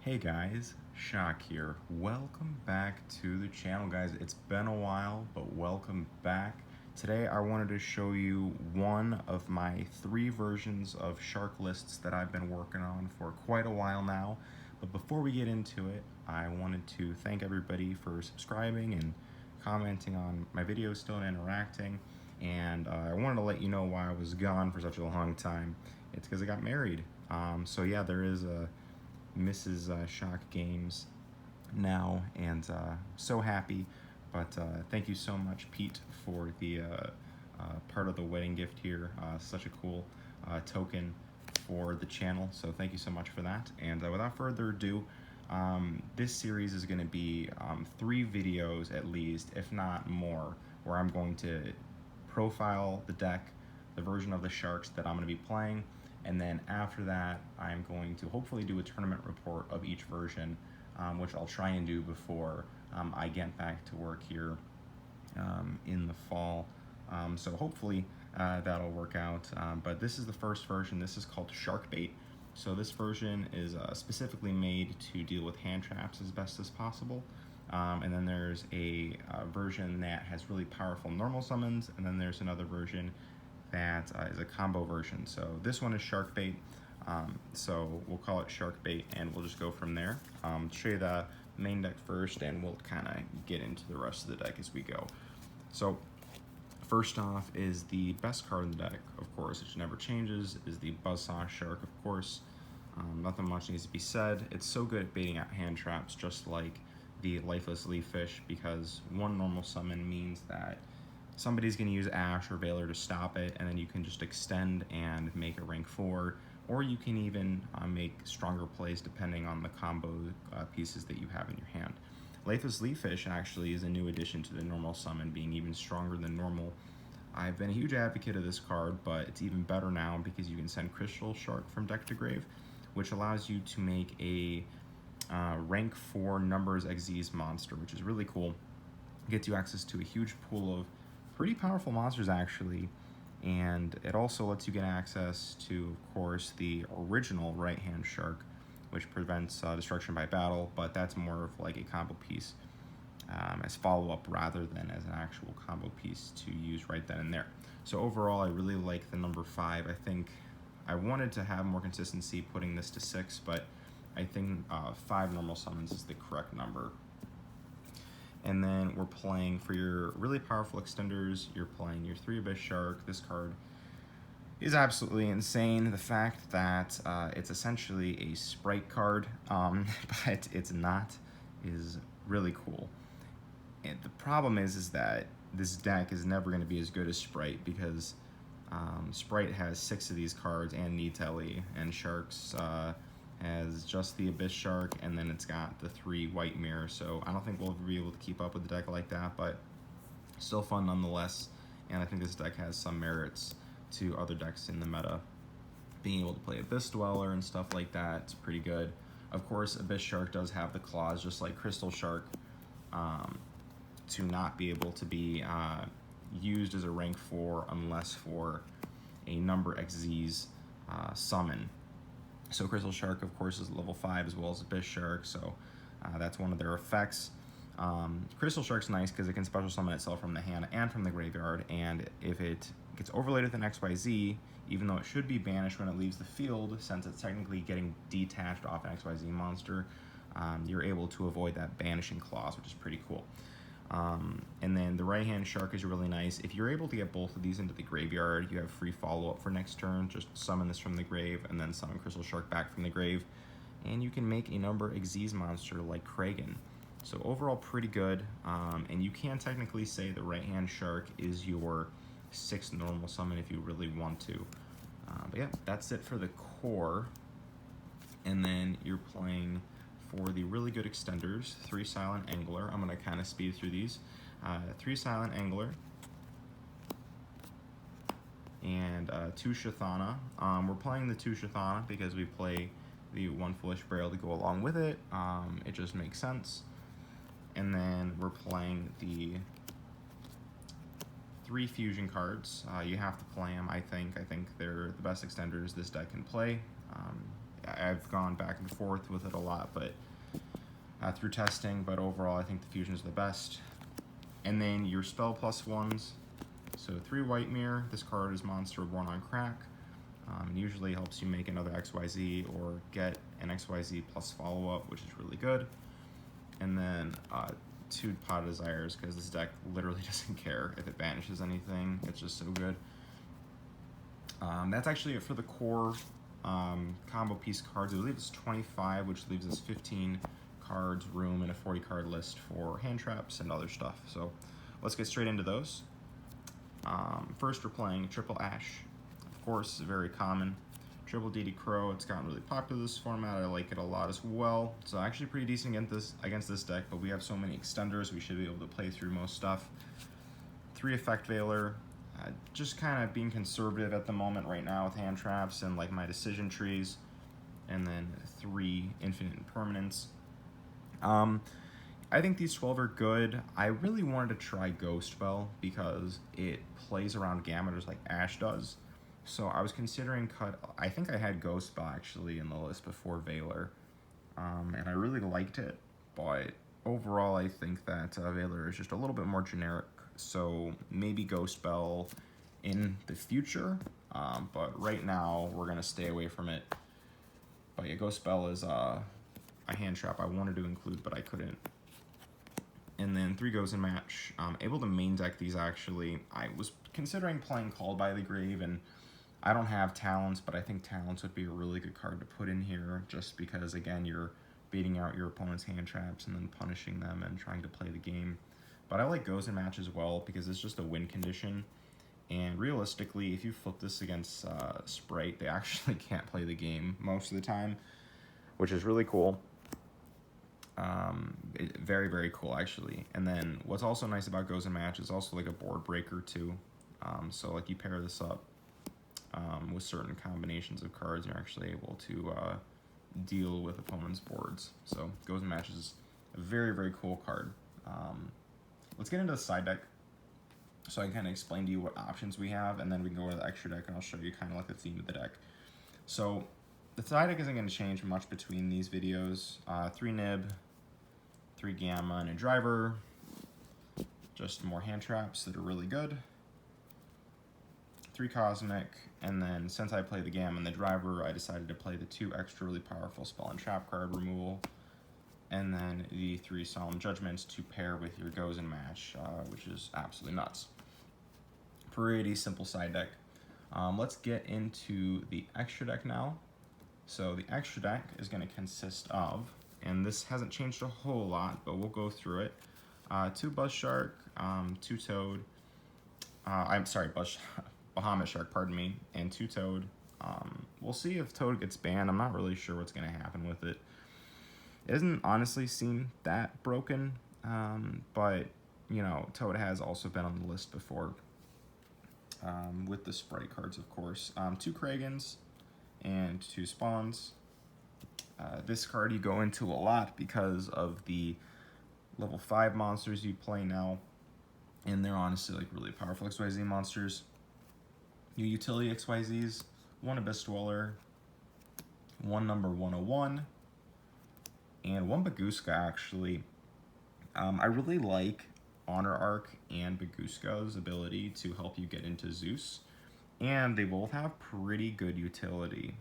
Hey guys, Shock here. Welcome back to the channel, guys. It's been a while, but welcome back. Today I wanted to show you one of my 3 versions of shark lists that I've been working on for quite a while now. But before we get into it, I wanted to thank everybody for subscribing and commenting on my videos still and interacting. And I wanted to let you know why I was gone for such a long time. It's because I got married. So yeah, there is a Mrs. Shock Games now, and so happy. But thank you so much, Pete, for the part of the wedding gift here. Such a cool token for the channel, so thank you so much for that. And without further ado, this series is going to be 3 videos at least, if not more, where I'm going to profile the deck, the version of the sharks that I'm going to be playing, and then after that I'm going to hopefully do a tournament report of each version, which I'll try and do before I get back to work here in the fall. So hopefully that'll work out. But this is the first version. This is called Shark Bait. So this version is specifically made to deal with hand traps as best as possible. And then there's a version that has really powerful normal summons, and then there's another version that is a combo version. So this one is Shark Bait, so we'll call it Shark Bait, and we'll just go from there. Show you the main deck first, and we'll kind of get into the rest of the deck as we go. So first off is the best card in the deck, of course, which never changes, is the Buzzsaw Shark, of course. Nothing much needs to be said. It's so good at baiting out hand traps, just like the Lifeless Leaf Fish, because one normal summon means that somebody's going to use Ash or Veiler to stop it, and then you can just extend and make a rank 4, or you can even make stronger plays depending on the combo pieces that you have in your hand. Lifeless Leaf Fish actually is a new addition to the normal summon, being even stronger than normal. I've been a huge advocate of this card, but it's even better now because you can send Crystal Shark from deck to grave, which allows you to make a rank 4 numbers XYZ monster, which is really cool. It gets you access to a huge pool of pretty powerful monsters, actually, and it also lets you get access to, of course, the original right-hand shark, which prevents destruction by battle, but that's more of like a combo piece as follow-up rather than as an actual combo piece to use right then and there. So overall, I really like the number 5. I think I wanted to have more consistency putting this to 6, but I think 5 normal summons is the correct number. And then we're playing, for your really powerful extenders, you're playing your 3 Abyss Shark. This card is absolutely insane. The fact that it's essentially a sprite card, but it's not, is really cool. And the problem is that this deck is never going to be as good as Sprite, because Sprite has 6 of these cards and Nitelli, and Sharks has just the Abyss Shark, and then it's got the 3 White Mirror, so I don't think we'll ever be able to keep up with the deck like that, but still fun nonetheless, and I think this deck has some merits to other decks in the meta. Being able to play Abyss Dweller and stuff like that, it's pretty good. Of course, Abyss Shark does have the claws, just like Crystal Shark, to not be able to be used as a rank 4 unless for a number XYZ summon. So Crystal Shark, of course, is level 5 as well as Abyss Shark, so that's one of their effects. Crystal Shark's nice because it can special summon itself from the hand and from the graveyard, and if it gets overlaid with an XYZ, even though it should be banished when it leaves the field, since it's technically getting detached off an XYZ monster, you're able to avoid that banishing clause, which is pretty cool. And then the right-hand shark is really nice. If you're able to get both of these into the graveyard, you have free follow-up for next turn. Just summon this from the grave and then summon Crystal Shark back from the grave, and you can make a number XYZ monster like Kragan. So overall, pretty good. And you can technically say the right-hand shark is your 6th normal summon if you really want to. But yeah, that's it for the core. And then you're playing, for the really good extenders, 3 Silent Angler. I'm going to kind of speed through these. 3 Silent Angler and 2 Shathana. We're playing the 2 Shathana because we play the 1 Foolish Burial to go along with it. It just makes sense. And then we're playing the 3 fusion cards. You have to play them, I think. I think they're the best extenders this deck can play. I've gone back and forth with it a lot, but through testing, but overall I think the fusion is the best. And then your spell plus ones. So 3 white mirror. This card is monster born on crack. It usually helps you make another XYZ or get an XYZ plus follow-up, which is really good. And then 2 Pot of Desires, because this deck literally doesn't care if it banishes anything. It's just so good. That's actually it for the core combo piece cards. I believe it's 25, which leaves us 15 cards room in a 40 card list for hand traps and other stuff. So let's get straight into those. First, we're playing Triple Ash. Of course, very common. Triple DD Crow, it's gotten really popular this format. I like it a lot as well. So actually pretty decent against this deck, but we have so many extenders, we should be able to play through most stuff. 3 Effect Veiler, just kind of being conservative at the moment right now with hand traps and like my decision trees. And then 3 Infinite Impermanence. I think these 12 are good. I really wanted to try Ghost Bell because it plays around Gammeters like Ash does. So I was considering I think I had Ghost Bell actually in the list before Veiler. And I really liked it, but overall I think that Veiler is just a little bit more generic. So maybe Ghost Bell in the future, but right now we're gonna stay away from it. But yeah, Ghost Bell is a hand trap I wanted to include, but I couldn't. And then 3 Goes in Match. Able to main deck these actually. I was considering playing Called by the Grave, and I don't have Talents, but I think Talents would be a really good card to put in here, just because, again, you're beating out your opponent's hand traps and then punishing them and trying to play the game. But I like Goes in Match as well, because it's just a win condition. And realistically, if you flip this against Sprite, they actually can't play the game most of the time, which is really cool. Very, very cool, actually. And then what's also nice about Goes in Match is also like a board breaker, too. So like you pair this up with certain combinations of cards, you're actually able to deal with opponents' boards. So Goes in Match is a very, very cool card. Let's get into the side deck so I can kind of explain to you what options we have, and then we can go to the extra deck and I'll show you kind of like the theme of the deck. So the side deck isn't going to change much between these videos. 3 Nib, 3 Gamma, and a Driver. Just more hand traps that are really good. 3 Cosmic, and then since I play the Gamma and the Driver, I decided to play the 2 extra really powerful spell and trap card removal. And then the 3 Solemn Judgments to pair with your Goes in Match, which is absolutely nuts. Pretty simple side deck. Let's get into the extra deck now. So the extra deck is going to consist of, and this hasn't changed a whole lot, but we'll go through it. 2 Buzz Shark, 2 Toad, I'm sorry, Bahamut Shark, pardon me, and 2 Toad. We'll see if Toad gets banned. I'm not really sure what's going to happen with it. It doesn't honestly seem that broken, but, you know, Toad has also been on the list before, with the Sprite cards, of course. 2 Kragans and 2 Spawns. This card you go into a lot because of the level 5 monsters you play now, and they're honestly like really powerful XYZ monsters. Your utility XYZs, 1 Abyss Dweller, 1 number 101, and 1 Baguska actually. I really like Honor Arc and Baguska's ability to help you get into Zeus, and they both have pretty good utility.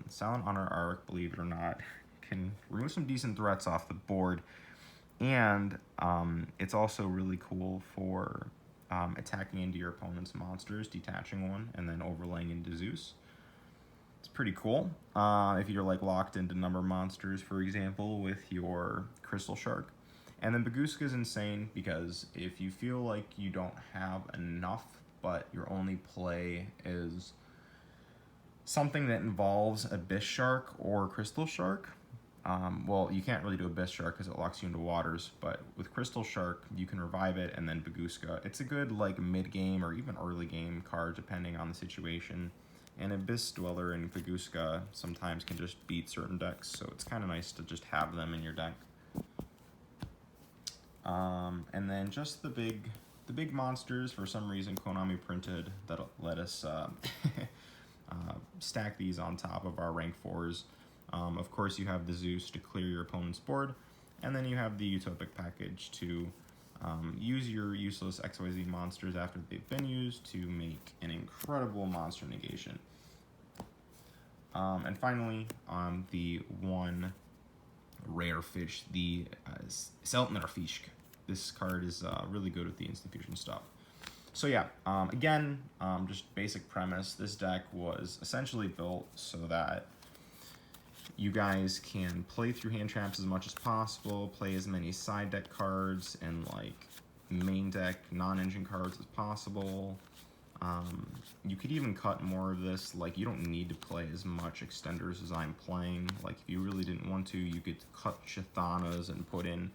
Silent Honor Arc, believe it or not, can remove some decent threats off the board, and it's also really cool for attacking into your opponent's monsters, detaching one, and then overlaying into Zeus. It's pretty cool. If you're like locked into number monsters, for example, with your Crystal Shark. And then Baguska is insane because if you feel like you don't have enough, but your only play is something that involves Abyss Shark or Crystal Shark, well, you can't really do Abyss Shark because it locks you into waters, but with Crystal Shark, you can revive it, and then Baguska. It's a good like mid-game or even early game card, depending on the situation. And Abyss Dweller and Baguska sometimes can just beat certain decks, so it's kind of nice to just have them in your deck. And then just the big monsters, for some reason Konami printed that let us stack these on top of our rank 4s. Of course, you have the Zeus to clear your opponent's board, and then you have the Utopic package to use your useless XYZ monsters after they've been used to make an incredible monster negation. And finally, the one rare fish, the Seltener Fisch. This card is really good with the instant fusion stuff. So yeah, again, just basic premise. This deck was essentially built so that you guys can play through hand traps as much as possible, play as many side deck cards and like main deck non-engine cards as possible. You could even cut more of this. Like, you don't need to play as much extenders as I'm playing. Like, if you really didn't want to, you could cut Chithanas and put in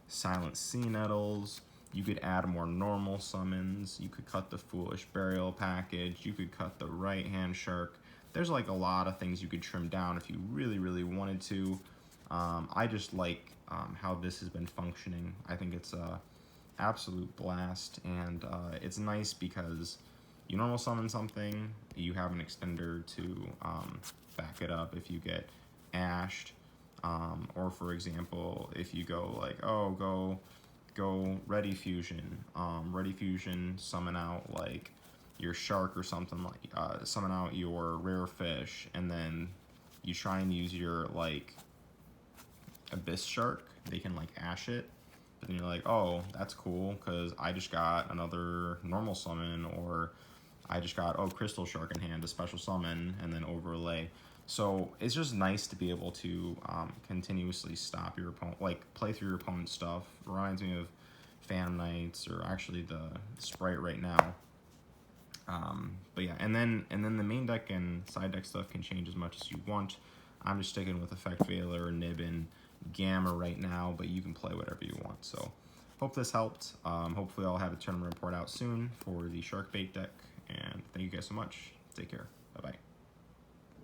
Silent Sea Nettles. You could add more normal summons. You could cut the Foolish Burial package. You could cut the Right Hand Shark. There's like a lot of things you could trim down if you really, really wanted to. I just like how this has been functioning. I think it's a absolute blast, and it's nice because you normal summon something, you have an extender to back it up if you get ashed, or for example, if you go like, oh, go Ready Fusion, summon out like your shark or something, like summon out your rare fish, and then you try and use your like Abyss Shark, they can like ash it, but then you're like, oh, that's cool because I just got another normal summon, or I just got, oh, Crystal Shark in hand, a special summon, and then overlay. So it's just nice to be able to continuously stop your opponent, like play through your opponent's stuff. Reminds me of Phantom Knights, or actually the Sprite right now. But yeah, and then the main deck and side deck stuff can change as much as you want. I'm just sticking with Effect Veiler, Nibbin, Gamma right now, but you can play whatever you want. So hope this helped. Hopefully I'll have a tournament report out soon for the Shark Bait deck. And thank you guys so much. Take care. Bye-bye.